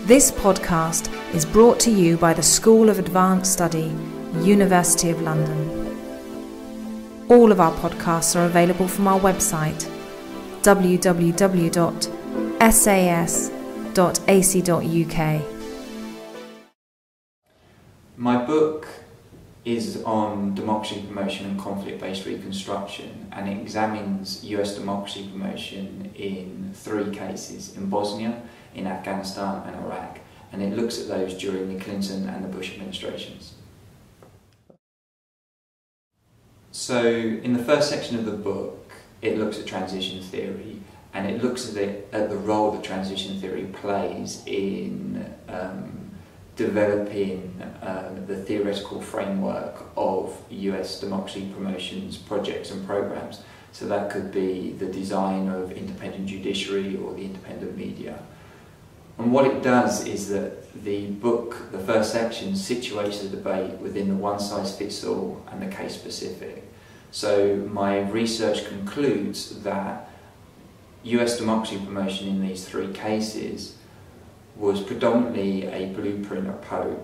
This podcast is brought to you by the School of Advanced Study, University of London. All of our podcasts are available from our website, www.sas.ac.uk. My book is on democracy promotion and conflict-based reconstruction, and it examines US democracy promotion in 3 cases: in Bosnia, in Afghanistan and Iraq, and it looks at those during the Clinton and the Bush administrations. So in the first section of the book, it looks at transition theory, and it looks at the role that transition theory plays in developing the theoretical framework of US democracy promotions projects and programs. So that could be the design of independent judiciary or the independent media. And what it does is that the book, the first section, situates the debate within the one-size-fits-all and the case-specific. So my research concludes that US democracy promotion in these 3 cases was predominantly a blueprint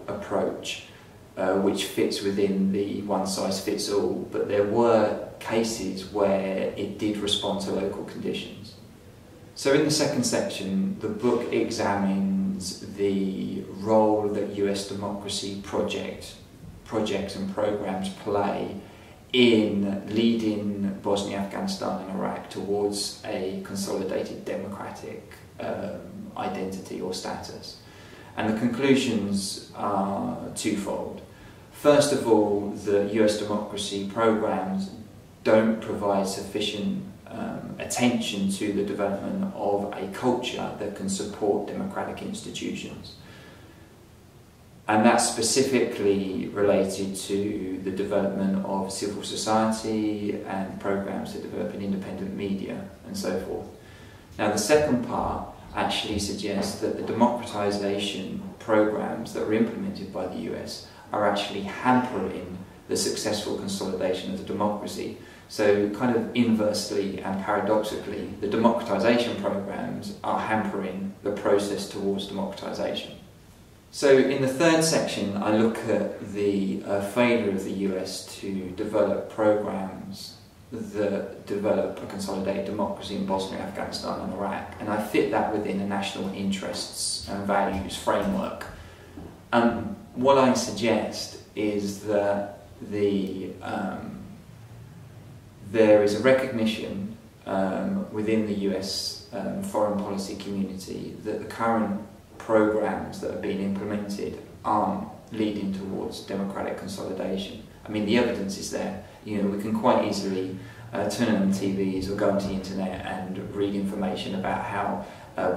approach which fits within the one-size-fits-all, but there were cases where it did respond to local conditions. So in the second section, the book examines the role that US democracy projects and programs play in leading Bosnia, Afghanistan and Iraq towards a consolidated democratic identity or status. And the conclusions are twofold. First of all, the US democracy programs don't provide sufficient attention to the development of a culture that can support democratic institutions. And that's specifically related to the development of civil society and programs that develop an independent media and so forth. Now the second part actually suggests that the democratization programs that are implemented by the US are actually hampering the successful consolidation of the democracy. So kind of inversely and paradoxically, the democratization programs are hampering the process towards democratization. So in the third section, I look at the failure of the US to develop programs that develop a consolidated democracy in Bosnia, Afghanistan and Iraq, and I fit that within a national interests and values framework. What I suggest is that there is a recognition within the US foreign policy community that the current programs that are being implemented aren't leading towards democratic consolidation. I mean, the evidence is there. You know, we can quite easily turn on TVs or go onto the internet and read information about how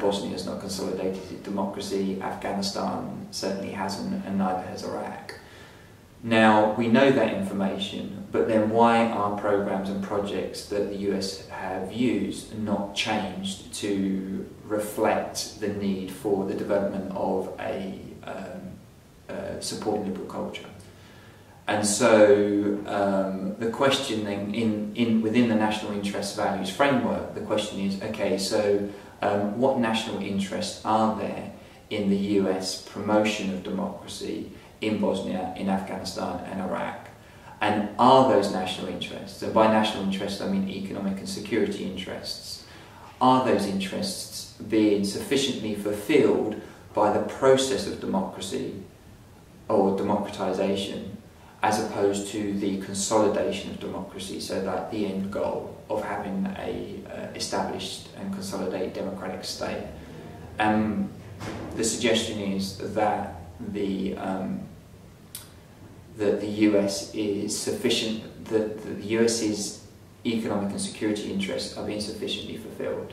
Bosnia has not consolidated its democracy, Afghanistan certainly hasn't, and neither has Iraq. Now, we know that information, but then why are programs and projects that the US have used not changed to reflect the need for the development of a supporting liberal culture? And so the question then within the national interest values framework, the question is, okay, so what national interests are there in the US promotion of democracy in Bosnia, in Afghanistan and Iraq? And are those national interests, and by national interests I mean economic and security interests, are those interests being sufficiently fulfilled by the process of democracy or democratization, as opposed to the consolidation of democracy, so that the end goal of having a established and consolidated democratic state? The suggestion is that the US is sufficient, that the US's economic and security interests are being sufficiently fulfilled.